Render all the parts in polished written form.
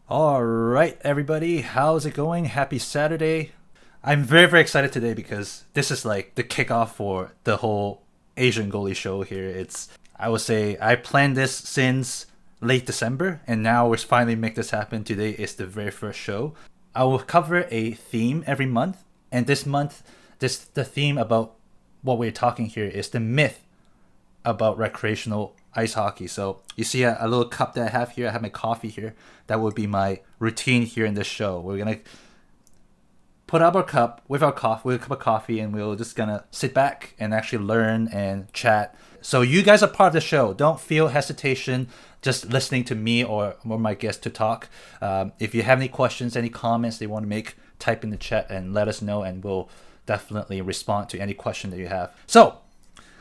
All right, everybody, how's it going? Happy Saturday. I'm very, very excited today because this is like the kickoff for the whole Asian Goalie Show here. I would say, I planned this since late December, and now we're finally make this happen. Today is the very first show. I will cover a theme every month, and this month, the theme about what we're talking here is the myth about recreational ice hockey. So you see a little cup that I have here. I have my coffee here. That would be my routine here in this show. We're gonna put up our cup with our coffee, with a cup of coffee, and we're just gonna sit back and actually learn and chat. So you guys are part of the show. Don't feel hesitation just listening to me or my guest to talk. If you have any questions, any comments they want to make, type in the chat and let us know, and we'll definitely respond to any question that you have. So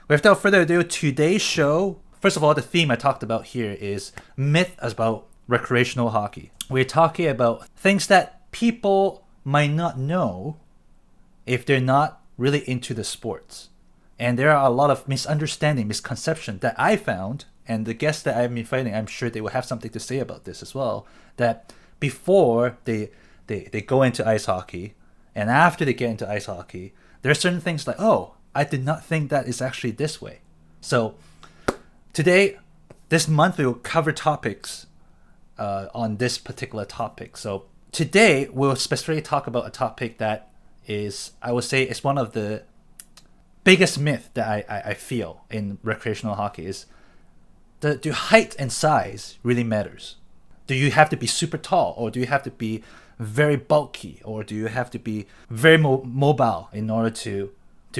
without further ado, today's show, first of all, the theme I talked about here is myth about recreational hockey. We're talking about things that people might not know if they're not really into the sports. And there are a lot of misunderstanding, misconception that I found, and the guests that I've been inviting, I'm sure they will have something to say about this as well, that before they go into ice hockey, and after they get into ice hockey, there are certain things like, oh, I did not think that is actually this way. So today, this month, we will cover topics on this particular topic. So today, we'll specifically talk about a topic that is, I would say, is one of the biggest myth that I feel in recreational hockey is, do height and size really matters? Do you have to be super tall, or do you have to be very bulky, or do you have to be very mobile in order to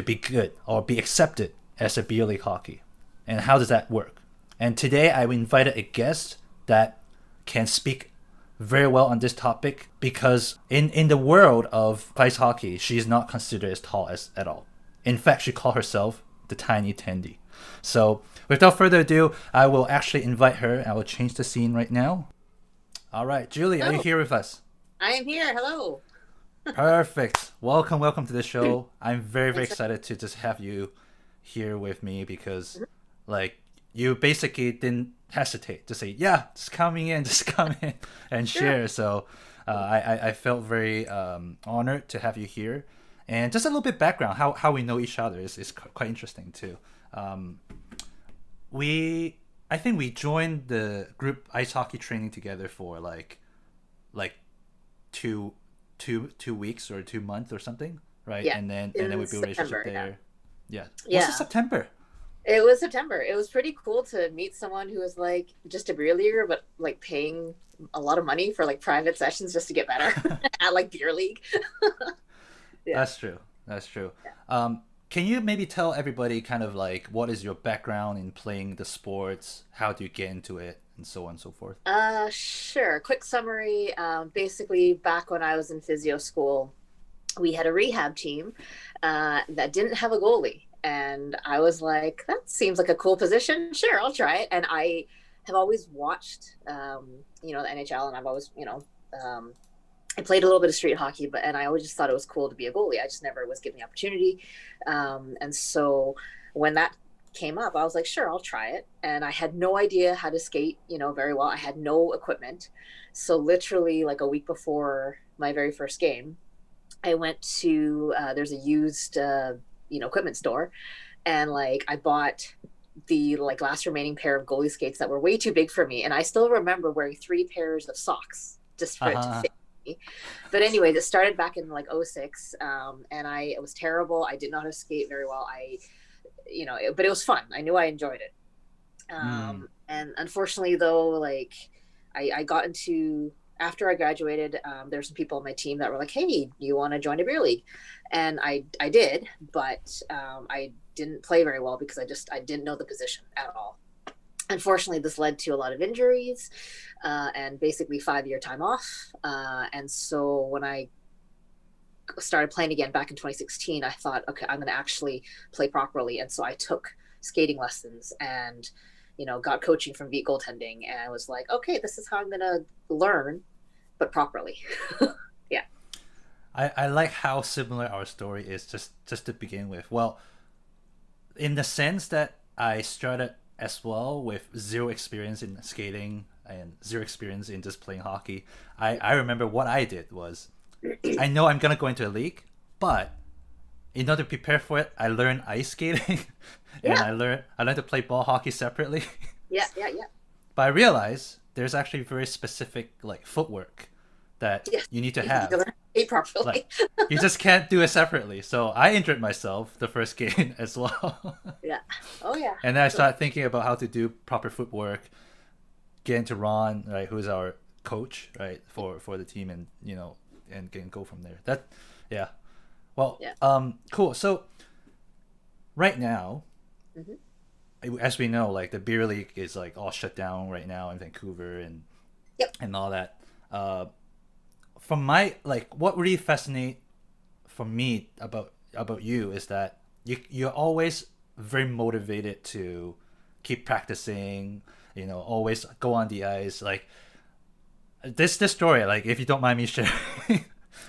be good or be accepted as a beer league hockey? And how does that work? And today I invited a guest that can speak very well on this topic, because in the world of ice hockey, she's not considered as tall as at all. In fact, she called herself the Tiny Tendy. So without further ado, I will actually invite her. I will change the scene right now. All right, Julie, are you Hello, here with us? I am here. Hello. Perfect. Welcome to the show. I'm very, very Thanks for excited to just have you here with me because, Mhm. like, you basically didn't hesitate to say, yeah, just coming in, just come in and Sure. share. So I felt very honored to have you here. And just a little bit background, how we know each other is quite interesting too. Um, we, I think we joined the group ice hockey training together for like two 2 weeks or 2 months or something, right? Yeah. And then we In build a relationship September. Yeah. there. Yeah. Was it Yeah. September? It was September. It was pretty cool to meet someone who was like just a beer leaguer, but like paying a lot of money for like private sessions just to get better at like beer league. Yeah. That's true. That's true. Yeah. Can you maybe tell everybody kind of like what is your background in playing the sports? How do you get into it, and so on and so forth? Sure. Quick summary. Basically, back when I was in physio school, we had a rehab team that didn't have a goalie. And I was like, that seems like a cool position. Sure, I'll try it. And I have always watched, the NHL, and I've always, I played a little bit of street hockey, and I always just thought it was cool to be a goalie. I just never was given the opportunity. And so when that came up, I was like, sure, I'll try it. And I had no idea how to skate, very well. I had no equipment. So literally like a week before my very first game, I went to there's a used equipment store, and like I bought the like last remaining pair of goalie skates that were way too big for me, and I still remember wearing 3 pairs of socks just for it to Uh-huh. fit me. But anyways, it started back in like '06, and it was terrible. I did not know how to skate very well. But it was fun. I knew I enjoyed it. Mm. And unfortunately, though, like I got into after I graduated, there's some people on my team that were like, "Hey, do you want to join a beer league?" And I did, but I didn't play very well because I didn't know the position at all. Unfortunately, this led to a lot of injuries and basically 5 year time off. And so when I started playing again back in 2016, I thought, okay, I'm going to actually play properly. And so I took skating lessons and, got coaching from Beat Goaltending. And I was like, okay, this is how I'm going to learn, but properly. Yeah. I like how similar our story is, just to begin with. Well, in the sense that I started as well with zero experience in skating, and zero experience in just playing hockey, I remember what I did was, I know I'm gonna go into a league, but in order to prepare for it, I learned ice skating, and Yeah. I learned to play ball hockey separately. Yeah. Yeah. Yeah. But I realized there's actually very specific like footwork that Yes. you need to You have. learn to skate properly. Like you just can't do it separately. So I injured myself the first game as well. Yeah. Oh yeah. And then I started thinking about how to do proper footwork, get into Ron, right, who's our coach, right, for the team, and and go from there. That, yeah. Well, Yeah. Cool. So right now, Hmm. as we know, like the beer league is like all shut down right now in Vancouver and Yep. and all that. From my like, what really fascinates for me about you is that you're always very motivated to keep practicing. Always go on the ice. Like this story, like if you don't mind me sharing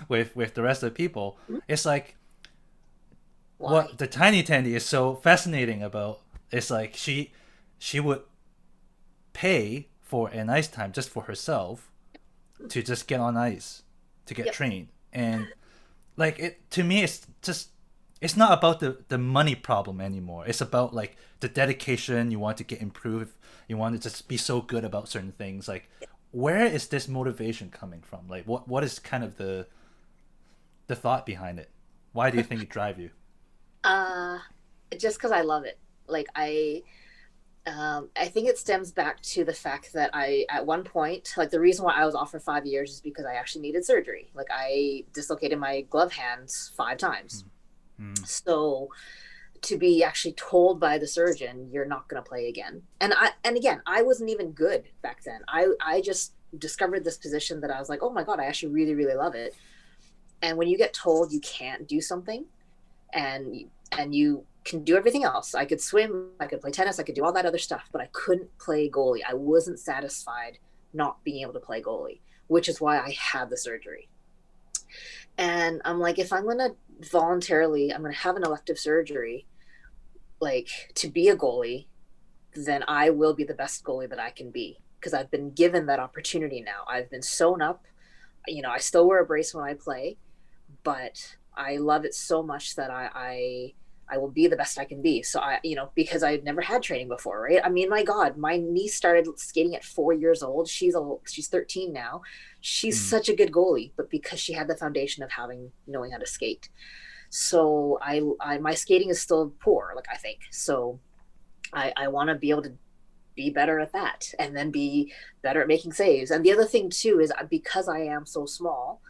with the rest of the people, it's like Why? what the Tiny Tendy is so fascinating about. It's like she would pay for an ice time just for herself to just get on ice to get Yep. trained. And like it to me, it's not about the money problem anymore. It's about like the dedication. You want to get improved. You want to just be so good about certain things. Like where is this motivation coming from? Like what is kind of the thought behind it? Why do you think it drive you? Uh, just because I love it. Like I think it stems back to the fact that at one point, like the reason why I was off for 5 years is because I actually needed surgery. Like I dislocated my glove hands 5 times. Mm. So to be actually told by the surgeon, you're not going to play again. And again, I wasn't even good back then. I just discovered this position that I was like, oh my God, I actually really, really love it. And when you get told you can't do something and you can do everything else. I could swim, I could play tennis, I could do all that other stuff, but I couldn't play goalie. I wasn't satisfied not being able to play goalie, which is why I had the surgery. And I'm like, if I'm going to I'm going to have an elective surgery, like to be a goalie, then I will be the best goalie that I can be because I've been given that opportunity now. I've been sewn up. I still wear a brace when I play, but I love it so much that I will be the best I can be. So because I've never had training before, right? I mean, my God, my niece started skating at 4 years old. She's 13 now. She's such a good goalie, but because she had the foundation of knowing how to skate. So my skating is still poor, like I think. So I want to be able to be better at that and then be better at making saves. And the other thing too is because I am so small,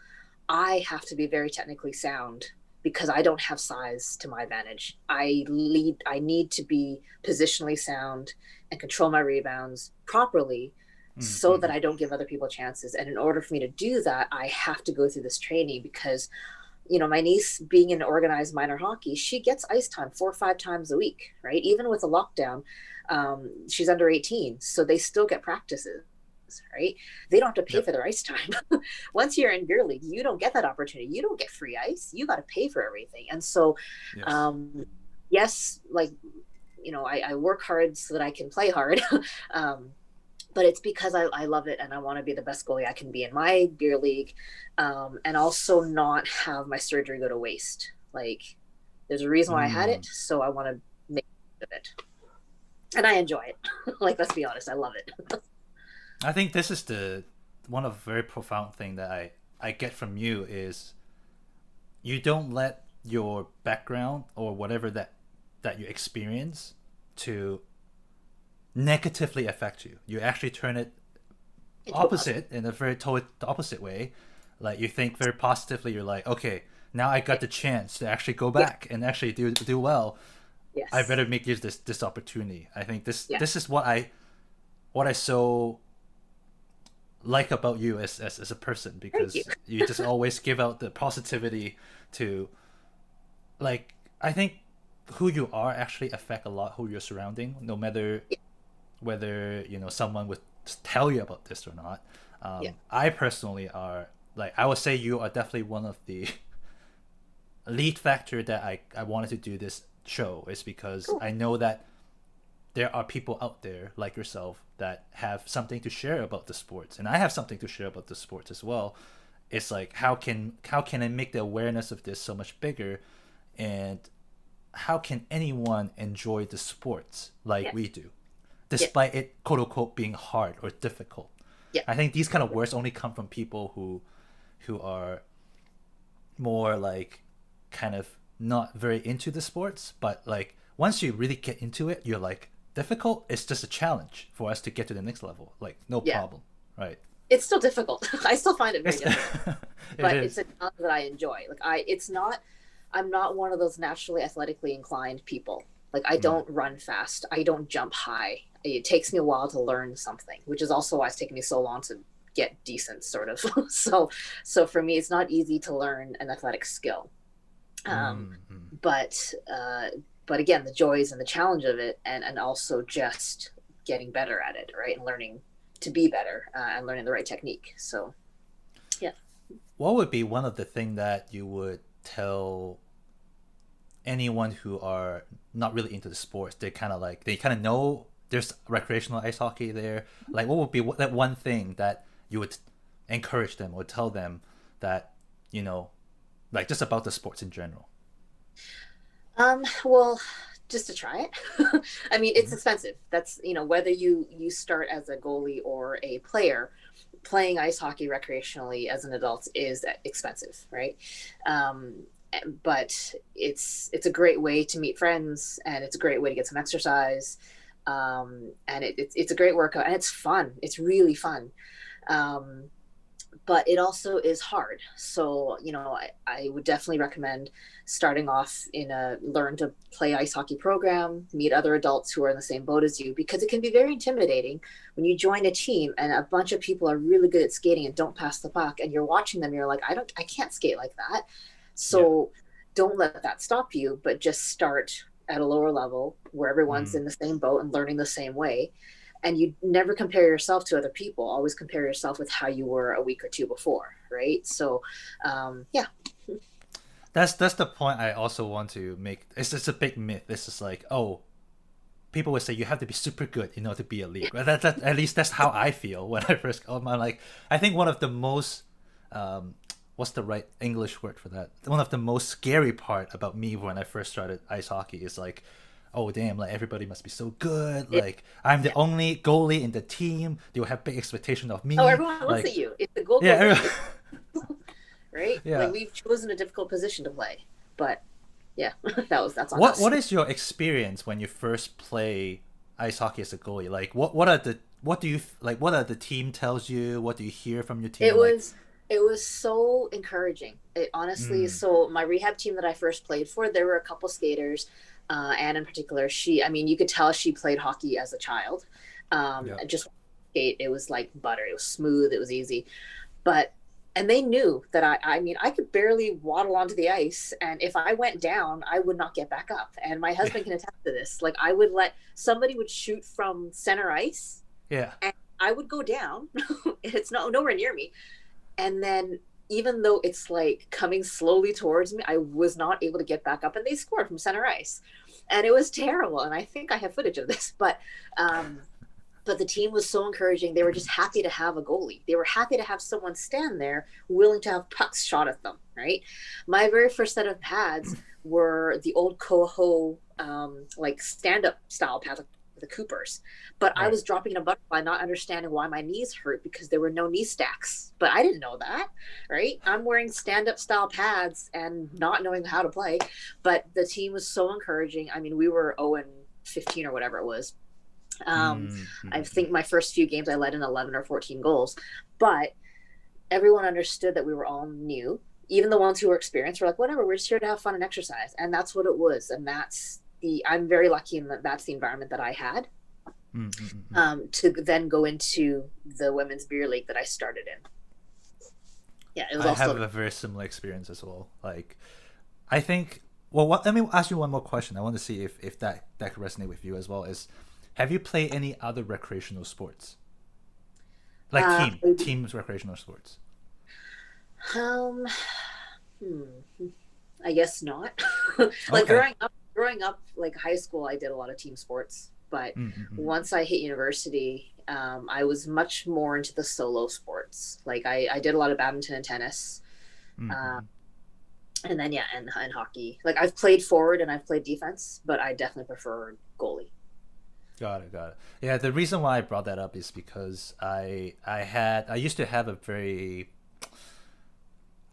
I have to be very technically sound because I don't have size to my advantage. I need to be positionally sound and control my rebounds properly so that I don't give other people chances. And in order for me to do that, I have to go through this training because, my niece being in organized minor hockey, she gets ice time 4 or 5 times a week, right? Even with the lockdown, she's under 18, so they still get practices. Right? They don't have to pay for their ice time. Once you're in beer league, you don't get that opportunity. You don't get free ice. You got to pay for everything. And so, yes, like, I work hard so that I can play hard. But it's because I love it and I want to be the best goalie I can be in my beer league, and also not have my surgery go to waste. Like, there's a reason why I had it, so I want to make of it. And I enjoy it. Like, let's be honest, I love it. I think this is one of the very profound thing that I get from you is you don't let your background or whatever that you experience to negatively affect you. You actually turn it opposite in a very opposite way. Like you think very positively. You're like, okay, now I got the chance to actually go back and actually do well. Yes. I better make use of this opportunity. I think this is what I so like about you as a person, because you just always give out the positivity to, like, I think who you are actually affect a lot who you're surrounding, no matter whether someone would tell you about this or not. I personally are like, I would say you are definitely one of the lead factor that I wanted to do this show, is because I know that there are people out there like yourself that have something to share about the sports, and I have something to share about the sports as well. It's like how can I make the awareness of this so much bigger, and how can anyone enjoy the sports like Yeah. we do, Yeah. despite it quote unquote being hard or difficult. Yeah. I think these kind of words only come from people who are more like kind of not very into the sports, but like once you really get into it, you're like difficult. It's just a challenge for us to get to the next level. Like no Yeah. problem, right? It's still difficult. I still find it very It's, difficult, it but is. it's a challenge that I enjoy. Like it's not. I'm not one of those naturally athletically inclined people. Like I don't run fast. I don't jump high. It takes me a while to learn something, which is also why it's taken me so long to get decent, sort of. So for me, it's not easy to learn an athletic skill. But again, the joys and the challenge of it, and also just getting better at it, right, and learning to be better, and learning the right technique. So, yeah. What would be one of the things that you would tell anyone who are not really into the sports? They kind of know there's recreational ice hockey there. Like, what would be that one thing that you would encourage them or tell them that, like just about the sports in general? Well, just to try it. I mean, it's expensive. That's, whether you start as a goalie or a player, playing ice hockey recreationally as an adult is expensive, right? But it's a great way to meet friends, and it's a great way to get some exercise. And it's a great workout, and it's fun. It's really fun. But it also is hard. So, I would definitely recommend starting off in a learn to play ice hockey program, meet other adults who are in the same boat as you, because it can be very intimidating when you join a team and a bunch of people are really good at skating and don't pass the puck, and you're watching them, you're like, I can't skate like that. So don't let that stop you, but just start at a lower level where everyone's in the same boat and learning the same way. And you never compare yourself to other people. Always compare yourself with how you were a week or two before, right? So, yeah. That's the point I also want to make. It's just a big myth. It's just like, oh, people would say you have to be super good in order to be elite. Well, that at least that's how I feel when I first come. I'm like, I think one of the most what's the right English word for that? One of the most scary part about me when I first started ice hockey is like, oh damn, like everybody must be so good. Like I'm the only goalie in the team. They will have big expectation of me. Oh, everyone looks like, at you. It's the goal. Yeah. Right? Yeah. Like we've chosen a difficult position to play. But yeah, that's on What us. what is your experience when you first play ice hockey as a goalie? Like what are the team tells you? What do you hear from your team? It was so encouraging. It honestly, so my rehab team that I first played for, there were a couple skaters, Anne in particular. You could tell she played hockey as a child. Just skate, it was like butter. It was smooth. It was easy. And they knew that I could barely waddle onto the ice. And if I went down, I would not get back up. And my husband can attest to this. Like somebody would shoot from center ice. Yeah. And I would go down. It's nowhere near me. And then even though it's like coming slowly towards me, I was not able to get back up, and they scored from center ice. And it was terrible. And I think I have footage of this, but the team was so encouraging. They were just happy to have a goalie. They were happy to have someone stand there willing to have pucks shot at them, right? My very first set of pads were the old Coho, like stand-up style pads, the Coopers. But I was dropping in a butterfly, not understanding why my knees hurt because there were no knee stacks. But I didn't know that, right? I'm wearing stand-up style pads and not knowing how to play. But the team was so encouraging. I mean, we were 0-15 or whatever it was. I think my first few games I led in 11 or 14 goals. But everyone understood that we were all new. Even the ones who were experienced were like, whatever, we're just here to have fun and exercise. And that's what it was. And I'm very lucky in that that's the environment that I had, to then go into the women's beer league that I started in. Yeah, it was I have a very similar experience as well. Like, I think, let me ask you one more question. I want to see if that could resonate with you as well. Have you played any other recreational sports? Like teams recreational sports? I guess not. Like growing up, like high school, I did a lot of team sports. But Mm-hmm. once I hit university, I was much more into the solo sports. Like I did a lot of badminton and tennis. Uh, Mm-hmm. and then, yeah, and hockey. Like I've played forward and I've played defense, but I definitely prefer goalie. Got it, got it. Yeah, the reason why I brought that up is because I used to have a very,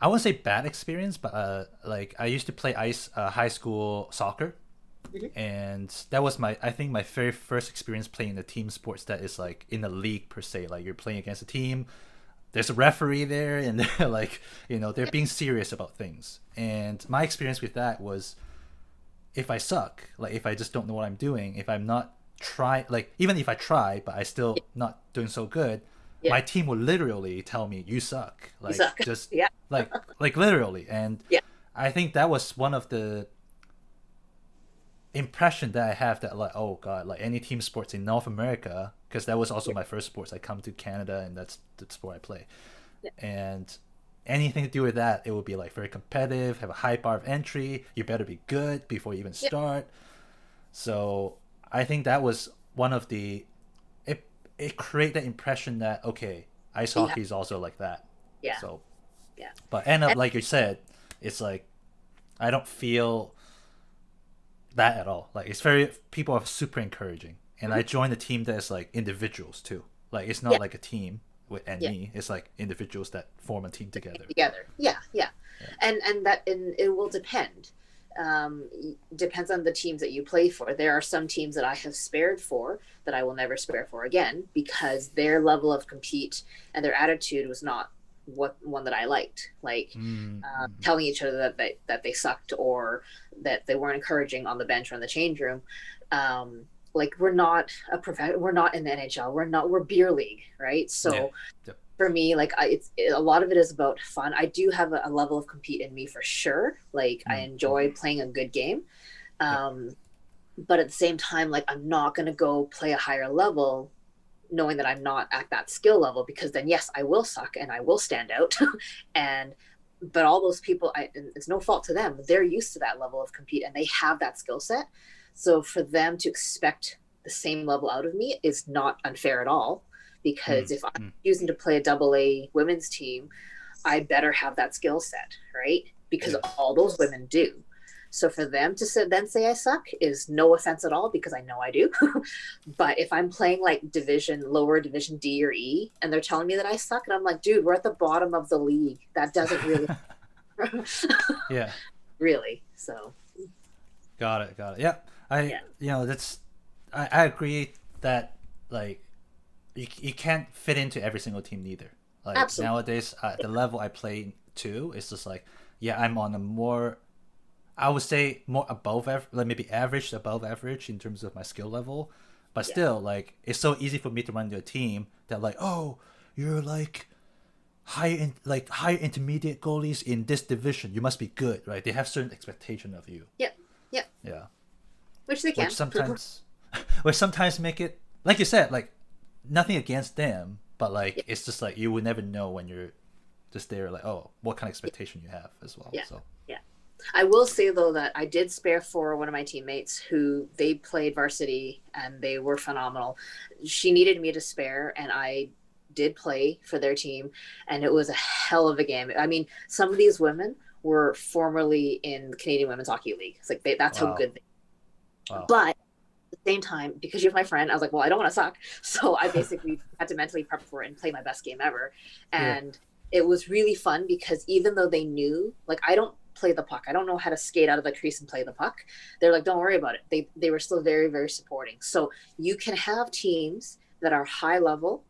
I wouldn't say bad experience, but like I used to play ice high school soccer, Mhm. and that was my, I think my very first experience playing the team sports that is like in a league per se. Like you're playing against a team, there's a referee there, and they're like, they're being serious about things. And my experience with that was, if I suck, like if I just don't know what I'm doing, if I'm not try, like even if I try but I still not doing so good, Yeah, my team will literally tell me you suck, you like suck. just Yeah, like literally. And yeah, I think that was one of the impression that I have, that like, oh god, like any team sports in North America, because that was also yeah, my first sports. I come to Canada and that's the sport I play, yeah, and anything to do with that, it would be like very competitive, have a high bar of entry, you better be good before you even yeah, start. So I think that was one of the, it created the impression that okay, ice yeah, hockey is also like that. yeah, So yeah. but end up And, like you said, it's like I don't feel that at all. Like it's very, people are super encouraging, and mhm, I joined a team that's like individuals too. Like it's not yeah, like a team with and yeah. me. It's like individuals that form a team together. Together. Yeah, yeah. Yeah. And it will depend. Depends on the teams that you play for. There are some teams that I have spared for that I will never spare for again because their level of compete and their attitude was not what one that I liked. Like Mm-hmm. telling each other that they sucked or that they weren't encouraging on the bench or in the change room. Like we're not in the NHL. We're beer league, right? Yeah. So Yep. for me, like a lot of it is about fun. I do have a level of compete in me for sure. Like I Mm-hmm. enjoy playing a good game, Yep. um, but at the same time, like I'm not gonna go play a higher level, knowing that I'm not at that skill level because then yes, I will suck and I will stand out, and but all those people, it's no fault to them. They're used to that level of compete and they have that skill set. So for them to expect the same level out of me is not unfair at all because if I'm Mm-hmm. choosing to play a double A women's team, I better have that skill set, right? Because Yes. all those women do. So for them to then say I suck is no offense at all because I know I do. But if I'm playing like lower division D or E, and they're telling me that I suck, and I'm like, dude, we're at the bottom of the league. That doesn't really, Yeah. really. So Got it. Got it. Yeah. I yeah, that's, I agree that like you can't fit into every single team neither. Like absolutely. nowadays, at the level I play to, it's just like, yeah, I'm on a more, I would say more above average, like maybe average to above average in terms of my skill level. But Yeah, still, like it's so easy for me to run into a team that like, oh, you're like high intermediate goalies in this division. You must be good, right? They have certain expectation of you. yeah, yeah. Yeah, Which they which can. sometimes, which sometimes make it, like you said, like nothing against them, but like Yeah, it's just like you would never know when you're just there, like, oh, what kind of expectation you have as well. yeah, So yeah. I will say though that I did spare for one of my teammates who they played varsity and they were phenomenal. She needed me to spare, and I did play for their team, and it was a hell of a game. I mean, some of these women were formerly in the Canadian Women's Hockey League. It's like that's how wow, good they. wow. But at the same time, because you're my friend, I was like, well, I don't want to suck, so I basically had to mentally prep for it and play my best game ever, Yeah. and it was really fun because even though they knew, like, I don't play the puck. I don't know how to skate out of the crease and play the puck. They're like, don't worry about it. They were still very, very supporting. So you can have teams that are high level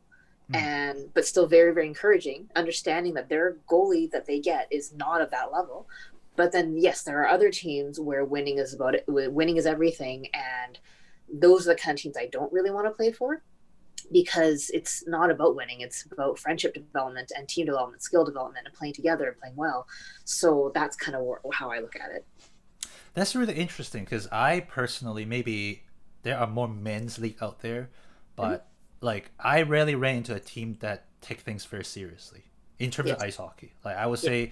Mm. and but still very, very encouraging, understanding that their goalie that they get is not of that level. But then yes, there are other teams where winning is about it. Winning is everything, and those are the kind of teams I don't really want to play for because it's not about winning. It's about friendship development and team development, skill development, and playing together and playing well. So that's kind of how I look at it. That's really interesting because I personally, maybe there are more men's league out there, Mm-hmm. but like I rarely ran into a team that take things very seriously in terms of Yes. ice hockey. Like I would Yeah. say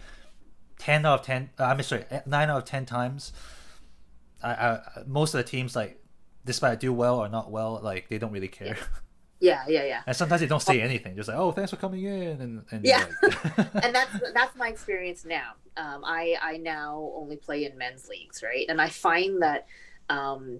10 out of 10, I mean, sorry, 9 out of 10 times, most of the teams like despite I do well or not well, like they don't really care. Yeah. And sometimes they don't say anything, just like, "Oh, thanks for coming in," and Yeah. like, And that's my experience now. I now only play in men's leagues, right? And I find that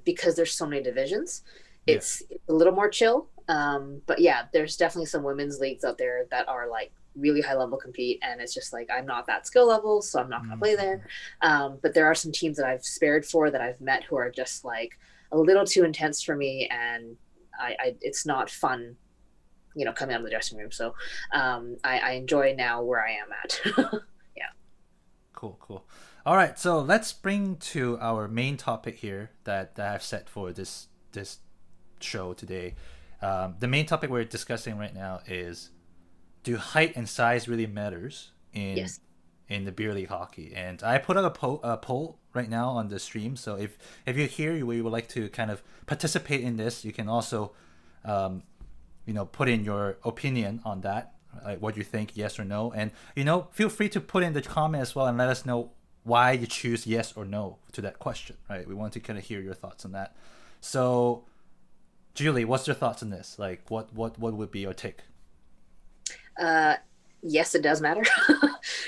because there's so many divisions, yeah. it's a little more chill. But yeah, there's definitely some women's leagues out there that are like really high level compete, and it's just like I'm not that skill level, so I'm not going to play there. But there are some teams that I've spared for that I've met who are just like a little too intense for me, and I it's not fun, coming out of the dressing room. So I enjoy now where I am at. Yeah. Cool. All right, so let's bring to our main topic here that I've set for this show today. The main topic we're discussing right now is, do height and size really matters in the beer league hockey? And I put out a poll right now on the stream. So if you're here, you would like to kind of participate in this, you can also, put in your opinion on that, like what you think, yes or no. And feel free to put in the comment as well and let us know why you choose yes or no to that question. Right? We want to kind of hear your thoughts on that. So, Julie, what's your thoughts on this? Like, what would be your take? Yes, it does matter.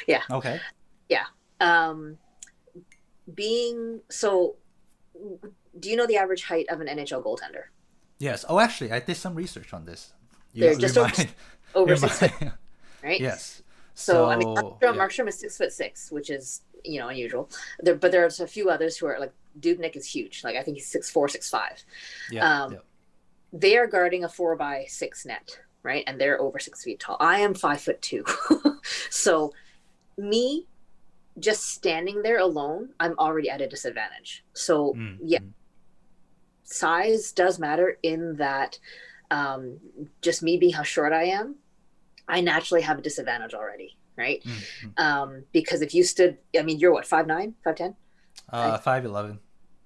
Yeah. Okay. Yeah. Do you know the average height of an NHL goaltender? Yes. Oh, actually, I did some research on this. They're just over 6 foot, right? Yes. So I mean, Markstrom is 6'6", which is unusual. But there's a few others who are like Dubnyk is huge. Like I think he's 6'4", 6'5". Yeah. They are guarding a 4x6 net, right? And they're over 6 feet tall. I am 5'2". So me just standing there alone, I'm already at a disadvantage. So size does matter in that just me being how short I am, I naturally have a disadvantage already, right? Because if you stood, I mean, you're what, 5'9", 5'10"? 5'11".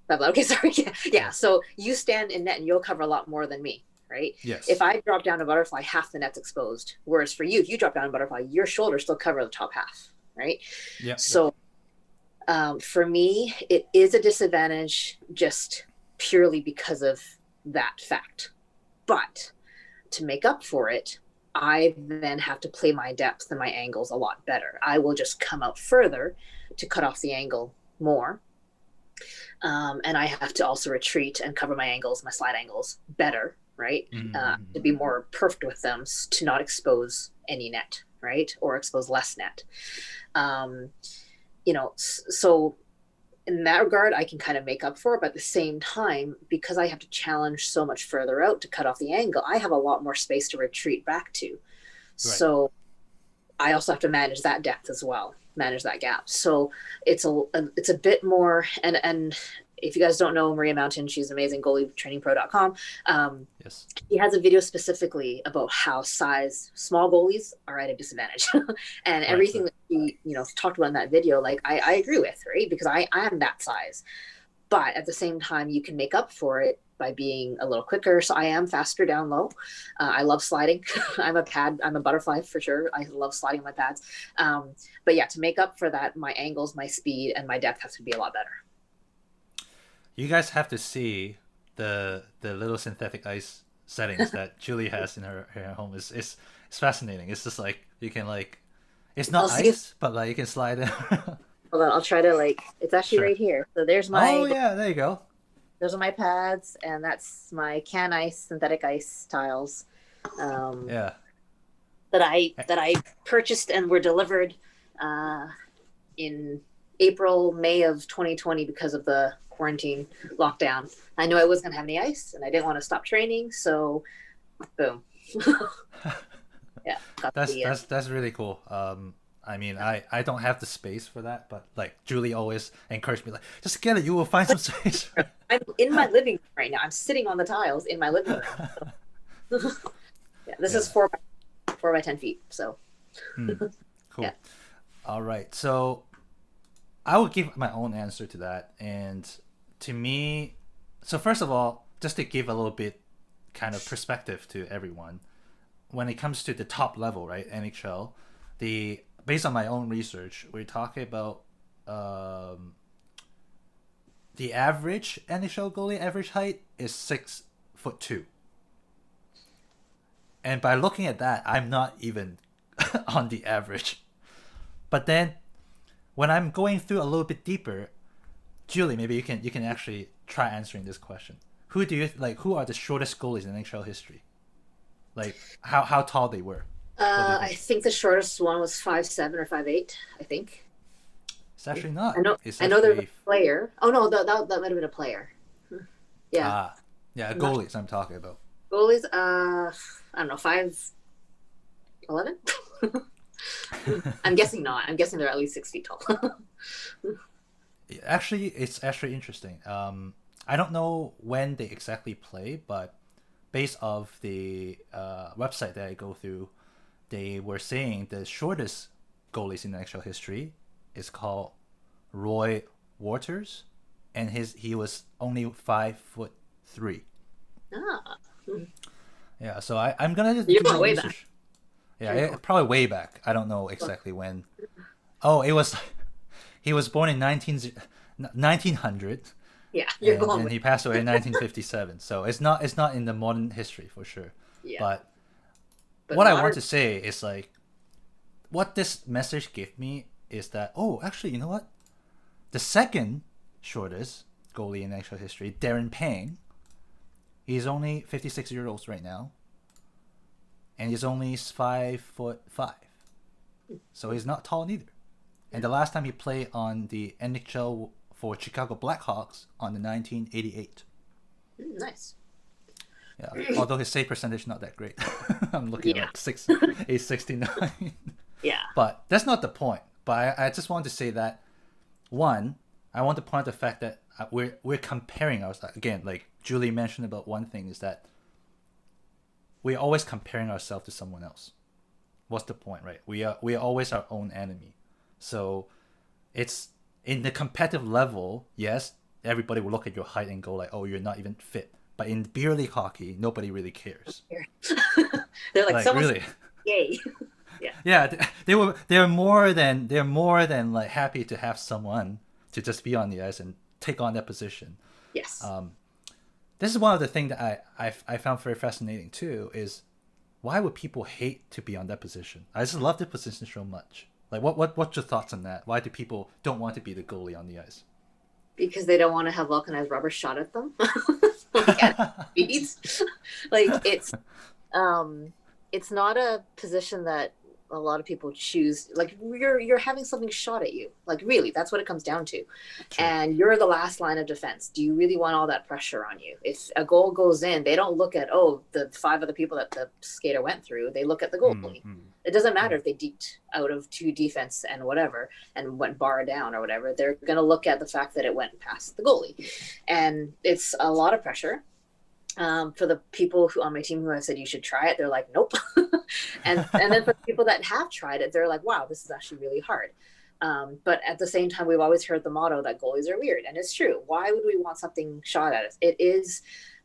Okay, sorry. Yeah. So you stand in net and you'll cover a lot more than me, right? Yes. If I drop down a butterfly, half the net's exposed. Whereas for you, if you drop down a butterfly, your shoulders still cover the top half, right? Yeah. So for me, it is a disadvantage just purely because of that fact. But to make up for it, I then have to play my depth and my angles a lot better. I will just come out further to cut off the angle more. And I have to also retreat and cover my angles, my slide angles better, right? To be more perfect with them, to not expose any net, right? Or expose less net. So in that regard, I can kind of make up for it. But at the same time, because I have to challenge so much further out to cut off the angle, I have a lot more space to retreat back to. Right. So I also have to manage that depth as well, manage that gap. So it's a bit more, and if you guys don't know Maria Mountain, she's amazing, goalietrainingpro.com. Yes. She has a video specifically about how small goalies are at a disadvantage. And everything that she, talked about in that video, like I agree with, right? Because I am that size. But at the same time, you can make up for it by being a little quicker. So I am faster down low. I love sliding. I'm a butterfly for sure. I love sliding my pads. But yeah, to make up for that, my angles, my speed, and my depth have to be a lot better. You guys have to see the little synthetic ice settings that Julie has in her home. It's fascinating. It's just like you can it's not ice, but like you can slide it. Hold on, I'll try to it's actually right here. So there's my. Oh yeah, there you go. Those are my pads, and that's my can ice synthetic ice tiles. That I purchased and were delivered in April, May of 2020 because of the quarantine lockdown. I knew I wasn't gonna have any ice, and I didn't want to stop training, so boom. Yeah, that's really cool. I mean, I don't have the space for that, but Julie always encouraged me, just get it, you will find some space. I'm in my living room right now. I'm sitting on the tiles in my living room. So. Yeah, this is 4 by 10 feet. So cool. Yeah. All right, so I will give my own answer to that. And to me, so first of all, just to give a little bit kind of perspective to everyone, when it comes to the top level, right, NHL, based on my own research, we're talking about the average NHL goalie average height is 6'2". And by looking at that, I'm not even on the average. But then when I'm going through a little bit deeper, Julie, maybe you can actually try answering this question. Who do you like? Who are the shortest goalies in NHL history? Like how tall they were? I think the shortest one was 5'7" or 5'8". I think. It's actually not. I know there's a player. Oh no, that might have been a player. Yeah. Goalies I'm talking about. Goalies, I don't know, 5'11". I'm guessing not. I'm guessing they're at least 6 feet tall. Actually, it's actually interesting. I don't know when they exactly play, but based off the website that I go through, they were saying the shortest goalies in NHL history is called Roy Waters, and he was only 5'3". Ah. Yeah, so I'm gonna just You're going way back. Yeah, probably way back. I don't know exactly when. Oh, he was born in 1900. Yeah, you're going. And he passed away in 1957. So it's not in the modern history for sure. Yeah. But what I want to say is like, what this message gave me is that, oh, actually, you know what? The second shortest goalie in NHL history, Darren Pang, he's only 56 years old right now. And he's only 5'5". So he's not tall neither. And the last time he played on the NHL for Chicago Blackhawks on the 1988. Nice. Yeah, although his save percentage is not that great. I'm looking at like 869. Yeah. But that's not the point. But I just want to say that, one, I want to point out the fact that we're comparing ourselves. Again, like Julie mentioned about one thing is that we're always comparing ourselves to someone else. What's the point, right? We are always our own enemy. So it's in the competitive level, yes, everybody will look at your height and go like, oh, you're not even fit. But in beer league hockey, nobody really cares. They're like someone's really, yay. Yeah, they're more than like happy to have someone to just be on the ice and take on that position. Yes. This is one of the things that I found very fascinating too, is why would people hate to be on that position? I just love the position so much. Like, what's your thoughts on that? Why do people don't want to be the goalie on the ice? Because they don't want to have vulcanized rubber shot at them. Like it's not a position that a lot of people choose. Like you're having something shot at you. Like really, that's what it comes down to. True. And you're the last line of defense. Do you really want all that pressure on you? If a goal goes in, they don't look at the 5 other people that the skater went through. They look at the goalie. Mm-hmm. It doesn't matter if they deked out of 2 defense and whatever and went bar down or whatever. They're going to look at the fact that it went past the goalie, and it's a lot of pressure. For the people who on my team who have said you should try it, they're like, nope. and then for the people that have tried it, they're like, wow, this is actually really hard. But at the same time, we've always heard the motto that goalies are weird, and it's true. Why would we want something shot at us? It is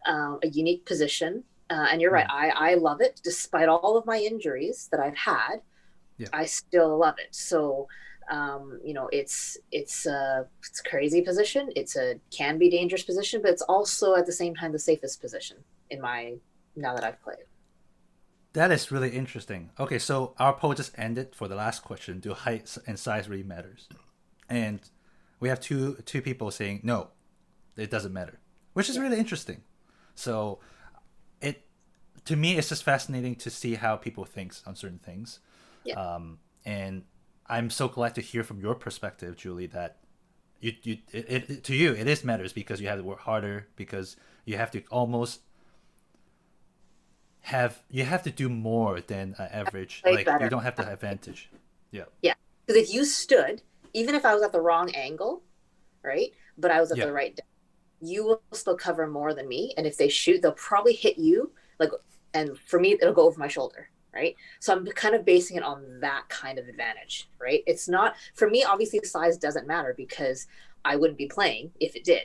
a unique position, and you're right. I love it, despite all of my injuries that I've had. Yeah. I still love it. So. It's a crazy position. Can be dangerous position, but it's also at the same time the safest position now that I've played. That is really interesting. Okay, so our poll just ended for the last question. Do height and size really matters? And we have two people saying no, it doesn't matter, which is really interesting. So to me, it's just fascinating to see how people think on certain things. Yeah. And I'm so glad to hear from your perspective, Julie, that to you it is matters because you have to work harder, because you have to do more than an average. Like better. You don't have the advantage. Yeah. Yeah. Because if you stood, even if I was at the wrong angle, right, but I was at the right depth, you will still cover more than me. And if they shoot, they'll probably hit you. And for me, it'll go over my shoulder. Right. So I'm kind of basing it on that kind of advantage. Right. It's not for me. Obviously, size doesn't matter because I wouldn't be playing if it did.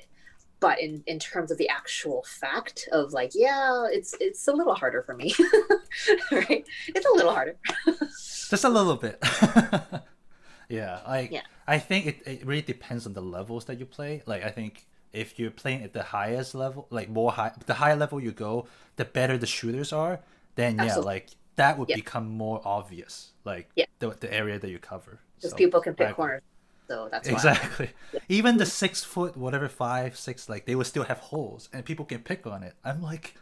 But in terms of the actual fact of it's a little harder for me. Right. It's a little harder. Just a little bit. Yeah. I think it really depends on the levels that you play. Like, I think if you're playing at the highest level, like more high, the higher level you go, the better the shooters are. Then yeah, Absolutely. like that would Yeah. become more obvious, like Yeah. the area that you cover. Because So people can I pick agree. corners. So that's why. Exactly. Even the 6 foot, whatever, 5, 6, like they would still have holes, and people can pick on it. I'm like,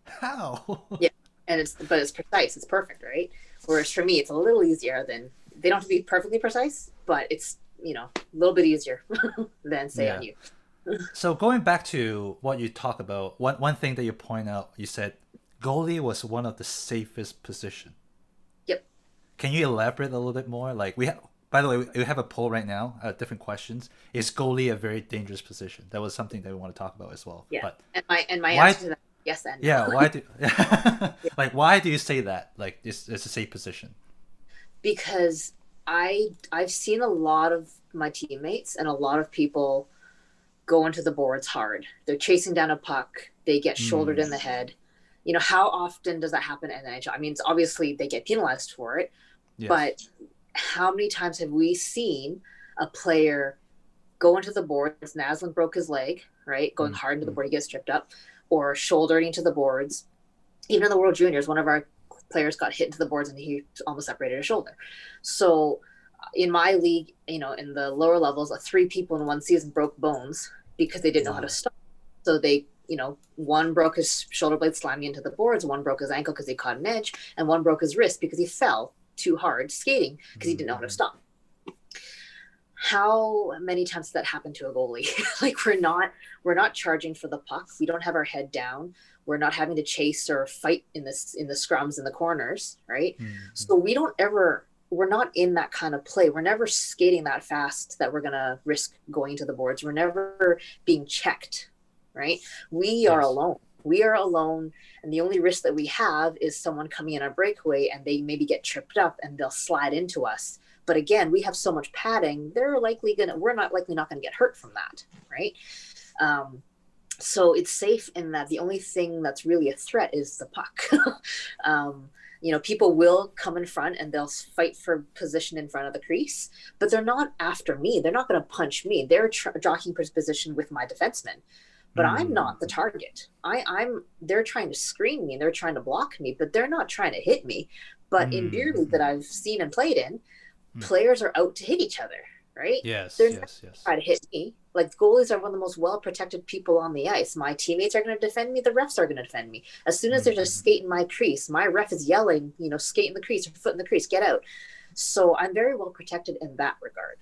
how? Yeah. And it's precise. It's perfect, right? Whereas for me, it's a little easier than, they don't have to be perfectly precise, but it's, a little bit easier than say on Yeah. you. So going back to what you talk about, one thing that you point out, you said goalie was one of the safest position. Yep. Can you elaborate a little bit more? Like we have, by the way, we have a poll right now, different questions. Is goalie a very dangerous position? That was something that we want to talk about as well. Yeah. But And my why? answer to that, yes and no. Yeah, why do? Like, why do you say that? Like, it's a safe position. Because I've seen a lot of my teammates and a lot of people go into the boards hard. They're chasing down a puck. They get shouldered in the head. How often does that happen in the NHL? I mean, it's obviously they get penalized for it, Yes. but how many times have we seen a player go into the boards? Naslin broke his leg, right? Going hard into the board, he gets tripped up, or shouldering into the boards. Even in the World Juniors, one of our players got hit into the boards and he almost separated his shoulder. So in my league, in the lower levels, 3 people in one season broke bones because they didn't know how to stop. So they, one broke his shoulder blade slamming into the boards, one broke his ankle because he caught an edge, and one broke his wrist because he fell too hard skating because he didn't know how to stop. How many times does that happen to a goalie? Like we're not charging for the puck. We don't have our head down. We're not having to chase or fight in the scrums in the corners, right? So we're not in that kind of play. We're never skating that fast that we're going to risk going to the boards. We're never being checked, right? We are alone. We are alone. And the only risk that we have is someone coming in on breakaway and they maybe get tripped up and they'll slide into us. But again, we have so much padding, we're not likely not going to get hurt from that, right? So it's safe in that the only thing that's really a threat is the puck. People will come in front and they'll fight for position in front of the crease, but they're not after me. They're not going to punch me. They're jockeying for position with my defenseman, but I'm not the target. They're trying to screen me and they're trying to block me, but they're not trying to hit me. But in beer league that I've seen and played in, players are out to hit each other, right? Yes. They're not trying to hit me. Like goalies are one of the most well-protected people on the ice. My teammates are going to defend me. The refs are going to defend me. As soon as they're just skating my crease, my ref is yelling, skate in the crease or foot in the crease, get out. So I'm very well protected in that regard.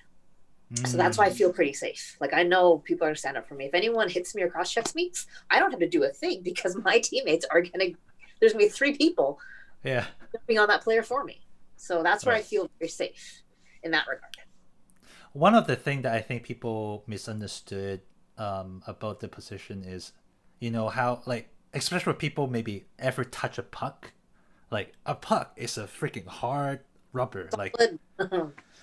So that's why I feel pretty safe. Like I know people are going to stand up for me. If anyone hits me or cross-checks me, I don't have to do a thing because my teammates are there's going to be 3 people jumping on that player for me. So that's where I feel very safe in that regard. One of the things that I think people misunderstood about the position is, how, like, especially for people maybe ever touch a puck, like a puck is a freaking hard rubber, like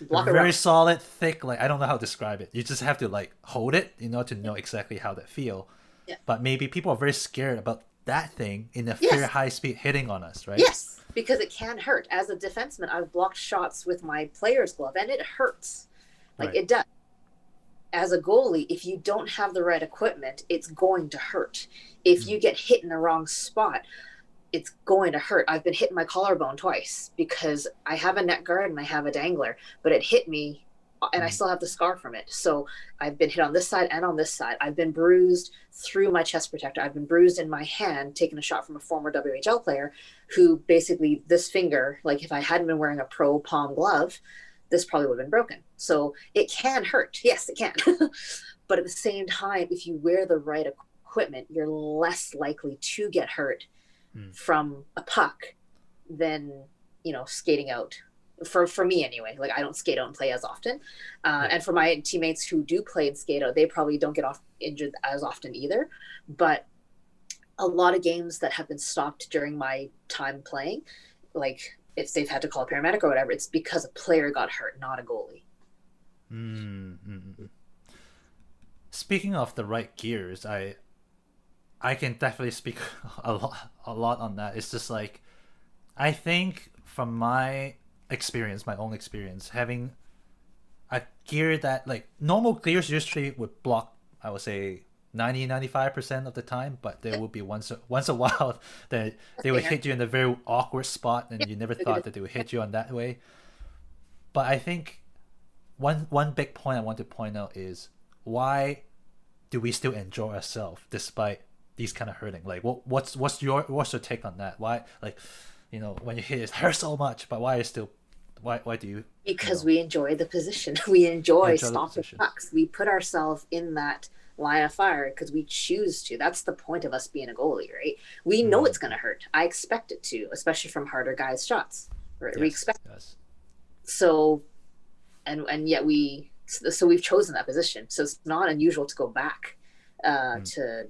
very solid, thick, like I don't know how to describe it. You just have to like hold it, to know exactly how that feel. Yeah. But maybe people are very scared about that thing in a very high speed hitting on us, right? Yes, because it can hurt. As a defenseman, I've blocked shots with my player's glove and it hurts. It does. As a goalie, if you don't have the right equipment, it's going to hurt. If you get hit in the wrong spot, it's going to hurt. I've been hit in my collarbone twice because I have a net guard and I have a dangler, but it hit me and I still have the scar from it. So I've been hit on this side and on this side. I've been bruised through my chest protector. I've been bruised in my hand, taking a shot from a former WHL player who basically this finger, like if I hadn't been wearing a pro palm glove, this probably would have been broken. So it can hurt. Yes, it can. But at the same time, if you wear the right equipment, you're less likely to get hurt from a puck than, skating out. For me anyway, like I don't skate out and play as often. And for my teammates who do play and skate out, they probably don't get injured as often either. But a lot of games that have been stopped during my time playing, like if they've had to call a paramedic or whatever, it's because a player got hurt, not a goalie. Speaking of the right gears, I can definitely speak a lot on that. It's just like, I think from my own experience, having a gear that like normal gears usually would block, I would say, 95% of the time, but there will be once a while that they would hit you in a very awkward spot and you never thought that they would hit you on that way. But I think one big point I want to point out is, why do we still enjoy ourselves despite these kind of hurting? Like, what's your take on that? Why, like, when you hit it hurts so much, but why do you? Because we enjoy the position. We enjoy stopping pucks. We put ourselves in that line of fire because we choose to. That's the point of us being a goalie, right? We know it's going to hurt. I expect it to, especially from harder guys' shots. Right? Yes, we expect. Yes. So, and yet we've chosen that position. So it's not unusual to go back to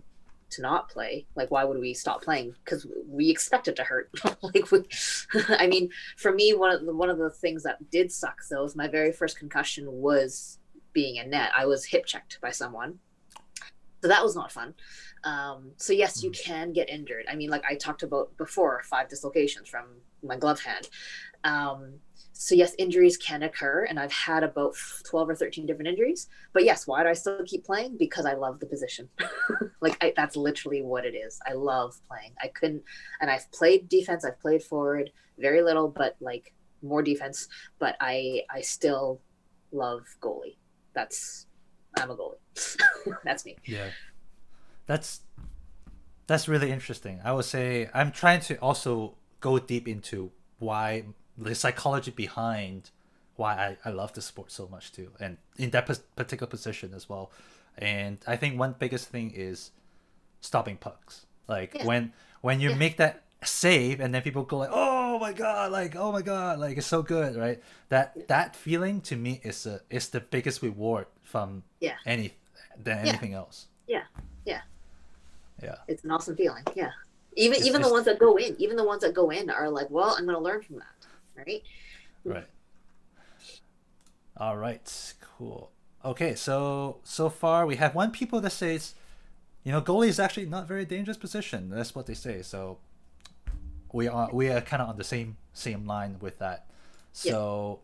not play. Like, why would we stop playing? Because we expect it to hurt. I mean, for me, one of the things that did suck though is my very first concussion was being in net. I was hip checked by someone, so that was not fun. So yes, you can get injured. I mean, like I talked about before, 5 dislocations from my glove hand. So yes, injuries can occur, and I've had about 12 or 13 different injuries. But yes, why do I still keep playing? Because I love the position. That's literally what it is. I love playing. I couldn't, and I've played defense, I've played forward, very little, but like more defense. But I still love goalie. I'm a goalie. That's me. Yeah, that's really interesting. I would say I'm trying to also go deep into why, the psychology behind why I love the sport so much too, and in that particular position as well. And I think one biggest thing is stopping pucks. Like when you make that save and then people go like, oh my god, like it's so good, right? That feeling to me is the biggest reward from anything else. Yeah. It's an awesome feeling. Yeah. Even the ones that go in are like, well, I'm going to learn from that. Right. All right, cool. Okay, so far we have one people that says, goalie is actually not very dangerous position. That's what they say. So we are kind of on the same line with that. So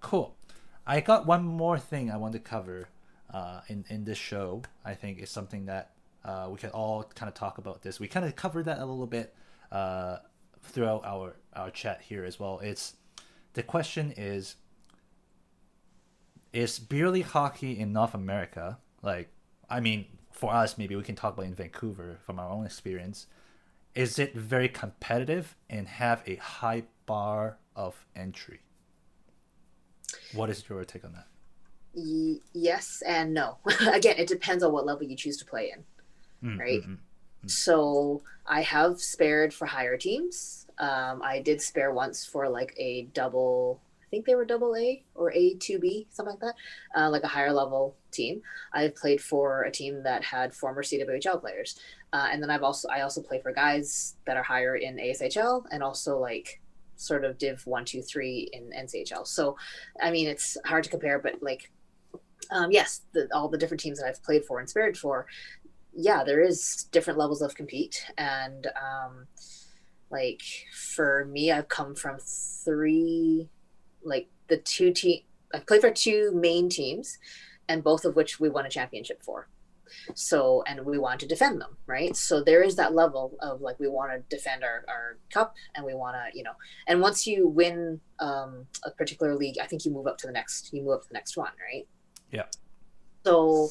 cool. I got one more thing I want to cover in this show. I think it's something that we can all kind of talk about this. We kind of covered that a little bit throughout our chat here as well. The question is beer league hockey in North America, like, I mean, for us, maybe we can talk about in Vancouver from our own experience, is it very competitive and have a high bar of entry? What is your take on that? Yes and no. Again, it depends on what level you choose to play in, right? So I have spared for higher teams. I did spare once for like a double, I think they were double A or A2B, something like that, like a higher level team. I've played for a team that had former CWHL players. And then I also play for guys that are higher in ASHL and also like sort of Div 1, 2, 3 in NCHL. So, I mean, it's hard to compare, but like, yes, all the different teams that I've played for and spared for, yeah, there is different levels of compete. And like for me, I've come from I've played for 2 main teams, and both of which we won a championship for. So, and we want to defend them, right? So there is that level of like, we want to defend our cup, and we want to, and once you win a particular league, I think you move up to the next one, right? Yeah. So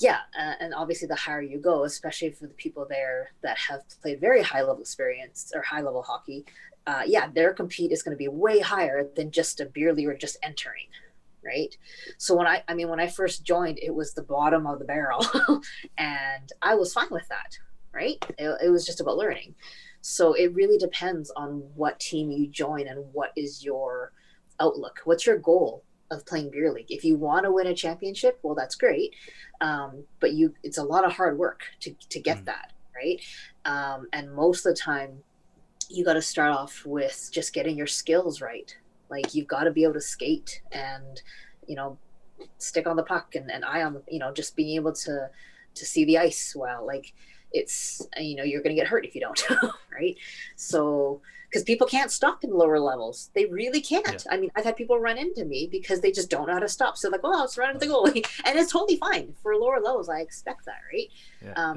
yeah, and obviously the higher you go, especially for the people there that have played very high level experience or high level hockey, their compete is going to be way higher than just a beer league or just entering, right? So when I first joined, it was the bottom of the barrel, and I was fine with that, right? It was just about learning. So it really depends on what team you join and what is your outlook. What's your goal of playing beer league? If you want to win a championship, well, that's great, but it's a lot of hard work to get that, right? And most of the time you got to start off with just getting your skills right. Like, you've got to be able to skate and stick on the puck and eye on the, just being able to see the ice well. Like, it's, you're going to get hurt if you don't, right? So, because people can't stop in lower levels. They really can't. Yeah. I mean, I've had people run into me because they just don't know how to stop. So like, oh, let's run into the goalie. And it's totally fine. For lower levels, I expect that, right?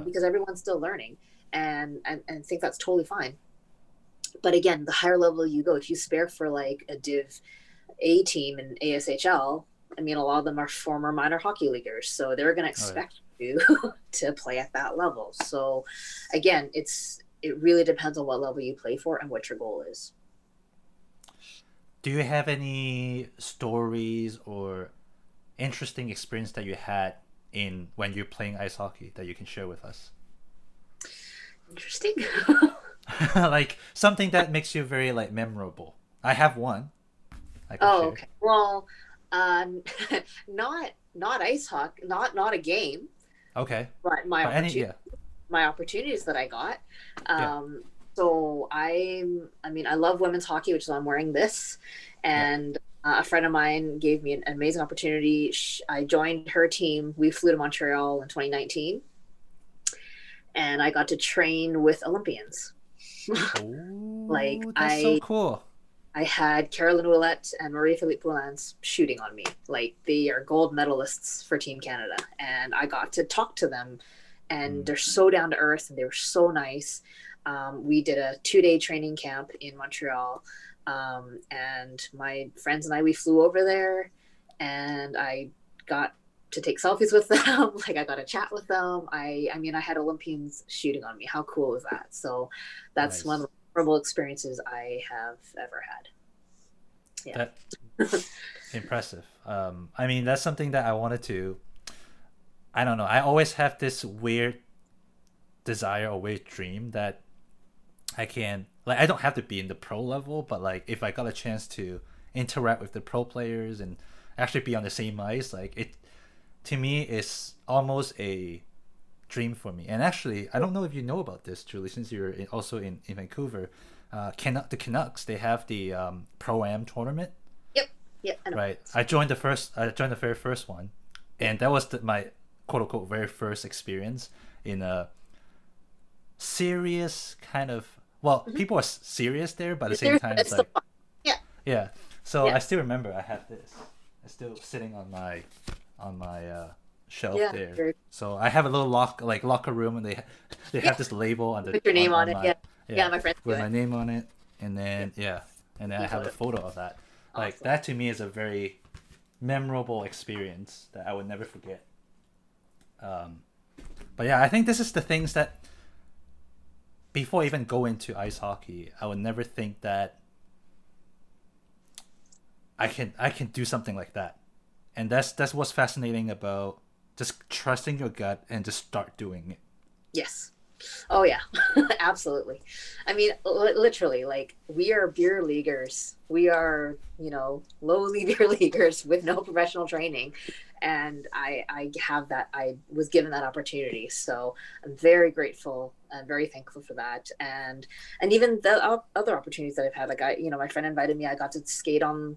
Because everyone's still learning and think that's totally fine. But again, the higher level you go, if you spare for like a Div A team in ASHL, I mean, a lot of them are former minor hockey leaguers. So they're going to expect you to play at that level. So again, it really depends on what level you play for and what your goal is. Do you have any stories or interesting experience that you had in when you're playing ice hockey that you can share with us? Interesting. Like something that makes you very like memorable. I have one. Okay. Well, not ice hockey, not a game. Okay. But my opportunities that I got. So I love women's hockey, which is why I'm wearing this. And a friend of mine gave me an amazing opportunity. I joined her team. We flew to Montreal in 2019. And I got to train with Olympians. That's so cool. I had Caroline Ouellette and Marie-Philippe Poulins shooting on me. Like, they are gold medalists for Team Canada. And I got to talk to them. And they're so down to earth, and they were so nice. We did a 2-day training camp in Montreal. And my friends and I, we flew over there. And I got to take selfies with them. Like, I got to chat with them. I had Olympians shooting on me. How cool is that? So that's one of the memorable experiences I have ever had. Yeah. That's impressive. That's something that I wanted to, I don't know. I always have this weird desire or weird dream that I can, like, I don't have to be in the pro level, but like if I got a chance to interact with the pro players and actually be on the same ice, like it, to me, is almost a dream for me. And actually, I don't know if you know about this, Julie, since you're also in Vancouver. The Canucks, they have the Pro-Am tournament. Yep. I know. Right. I joined the very first one, and that was my quote unquote very first experience in a serious kind of. Well, people are serious there, but at the same time, it's like yeah. So I still remember I had this. It's still sitting on my shelf there. So I have a little locker room, and they have this label on the with your name on it. My friends with my name on it, and then I have a photo of that. Like awesome. That to me is a very memorable experience that I would never forget. But yeah, I think this is the things that before I even go into ice hockey, I would never think that I can do something like that. And that's what's fascinating about just trusting your gut and just start doing it. Yes. Oh yeah, absolutely. I mean, literally, like, we are beer leaguers. We are, lowly beer leaguers with no professional training. And I have that. I was given that opportunity. So I'm very grateful and very thankful for that. And even the other opportunities that I've had, like my friend invited me, I got to skate on,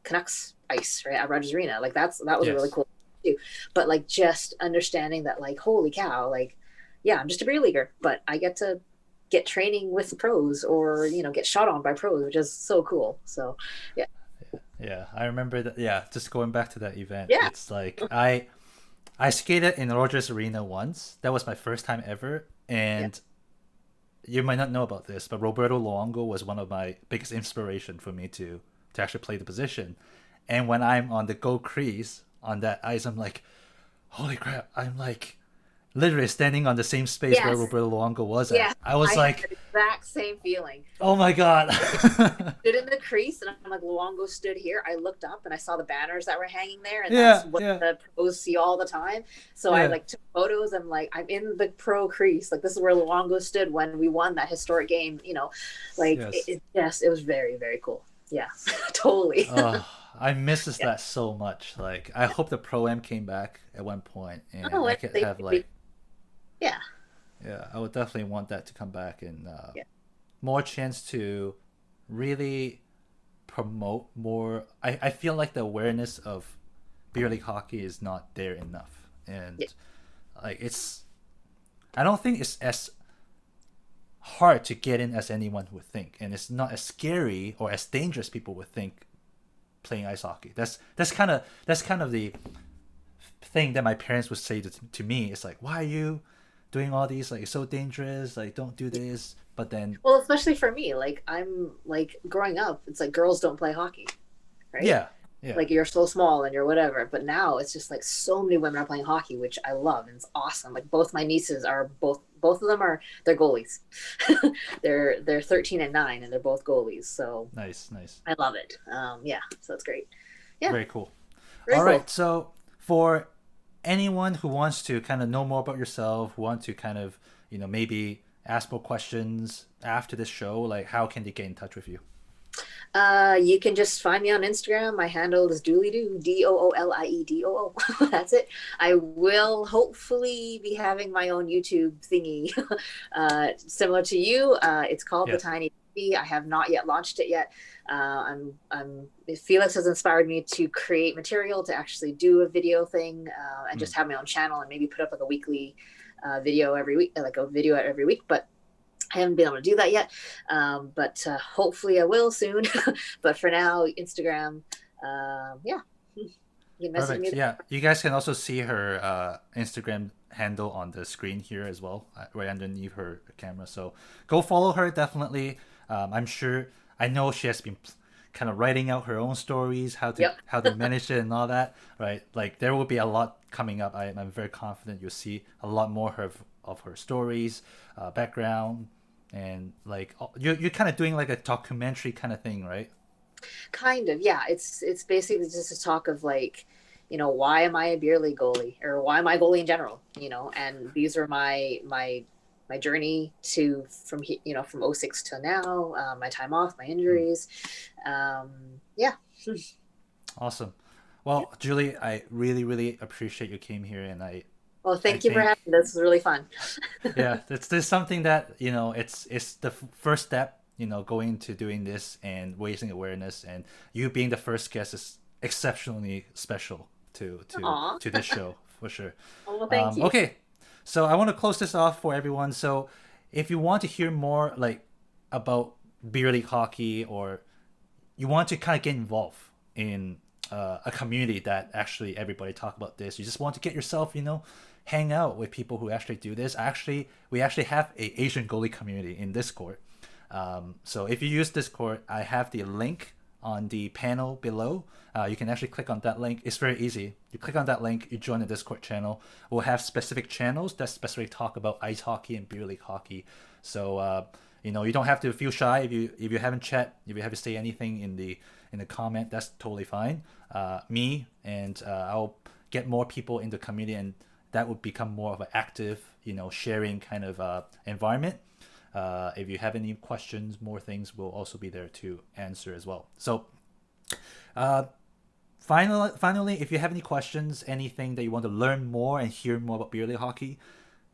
Canucks ice, right, at Rogers Arena. Like that was really cool too. But like, just understanding that, like, holy cow, like, yeah, I'm just a beer leaguer, but I get to get training with pros or, get shot on by pros, which is so cool. So, yeah. Yeah, I remember that. Yeah, just going back to that event. Yeah. It's like I skated in Rogers Arena once. That was my first time ever. And you might not know about this, but Roberto Luongo was one of my biggest inspiration for me to actually play the position. And when I'm on the goal crease on that ice, I'm like, holy crap, I'm like literally standing on the same space where Roberto Luongo was at. I was like, had the exact same feeling. Oh my god. Stood in the crease, and I'm like, Luongo stood here. I looked up and I saw the banners that were hanging there, and that's what the pros see all the time. So I took photos. I'm like, I'm in the pro crease. Like, this is where Luongo stood when we won that historic game. It was very, very cool. Yeah, totally. I miss that so much. Like, I hope the Pro-Am came back at one point, and I could have like. Yeah, I would definitely want that to come back, and more chance to really promote more. I feel like the awareness of beer league hockey is not there enough, and like I don't think it's as hard to get in as anyone would think, and it's not as scary or as dangerous people would think playing ice hockey. That's kind of the thing that my parents would say to me. It's like, why are you doing all these, like, it's so dangerous, like, don't do this. But then, Well, especially for me, like I'm like growing up, it's like girls don't play hockey, right? yeah, Like you're so small and you're whatever. But now it's just like so many women are playing hockey, which I love and it's awesome. Like both my nieces are both of them are they're goalies. they're 13 and 9 and they're both goalies. So nice. I love it. Yeah, so it's great. Yeah. Very cool. Very All cool. right, so for anyone who wants to kind of know more about yourself, who want to kind of, maybe ask more questions after this show, like, how can they get in touch with you? You can just find me on Instagram. My handle is Dooliedo, DOOLIEDOO. That's it. I will hopefully be having my own YouTube thingy, similar to you. It's called the Tiny Tendy. I have not yet launched it yet. Felix has inspired me to create material to actually do a video thing and just have my own channel and maybe put up like a weekly video every week, like a video every week. But I haven't been able to do that yet, but hopefully I will soon. But for now, Instagram, yeah. You can message me. Yeah, you guys can also see her Instagram handle on the screen here as well, right underneath her camera. So go follow her, definitely. I know she has been kind of writing out her own stories, how to manage it and all that, right? Like there will be a lot coming up. I'm very confident you'll see a lot more of her stories, background. And like you're kind of doing like a documentary kind of thing, right? Kind of, yeah. It's basically just a talk of like, why am I a beer league goalie, or why am I a goalie in general? And these are my journey from 06 to now, my time off, my injuries. Yeah. Awesome. Well, Julie, I really, really appreciate you came here, and well, thank you for having me. This was really fun. Yeah, there's something that, it's the first step, going into doing this and raising awareness, and you being the first guest is exceptionally special to this show, for sure. Well, thank you. Okay, so I want to close this off for everyone. So if you want to hear more like about beer league hockey, or you want to kind of get involved in a community that actually everybody talk about this, you just want to get yourself, hang out with people who actually do this. We actually have a Asian goalie community in Discord. So if you use Discord, I have the link on the panel below. You can actually click on that link. It's very easy. You click on that link, you join the Discord channel. We'll have specific channels that specifically talk about ice hockey and beer league hockey. So you don't have to feel shy if you haven't chat, if you have to say anything in the comment, that's totally fine. I'll get more people in the community, and that would become more of an active, sharing kind of environment. If you have any questions, more things will also be there to answer as well. So finally, if you have any questions, anything that you want to learn more and hear more about beer league hockey,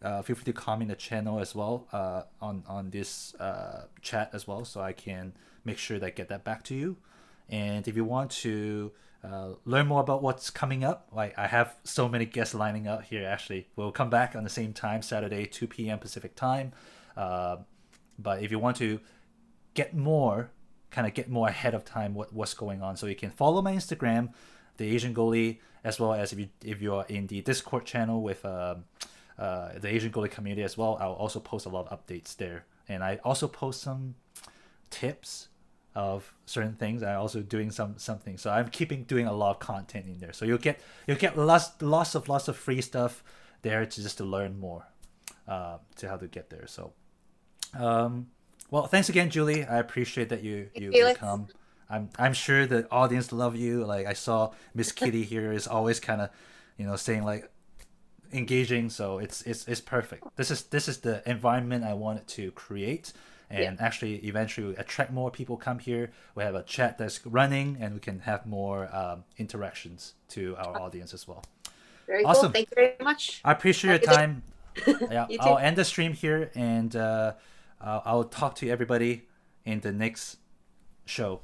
feel free to comment in the channel as well, on this chat as well, so I can make sure that I get that back to you. And if you want to learn more about what's coming up, like I have so many guests lining up here. Actually, we'll come back on the same time, Saturday, 2 p.m. Pacific time. But if you want to get more ahead of time what's going on, so you can follow my Instagram, the Asian Goalie, as well as if you are in the Discord channel with the Asian Goalie community as well. I'll also post a lot of updates there, and I also post some tips of certain things. I'm also doing something, so I'm doing a lot of content in there. So you'll get lots of free stuff there to learn more to how to get there. So well, thanks again, Julie. I appreciate that you come. I'm sure the audience love you. Like I saw Miss Kitty here is always kind of saying like engaging, so it's perfect. This is the environment I wanted to create. And actually, eventually, attract more people come here. We have a chat that's running, and we can have more interactions to our audience as well. Very awesome. Cool. Thank you very much. I appreciate your time. Yeah, I'll end the stream here, and I'll talk to everybody in the next show.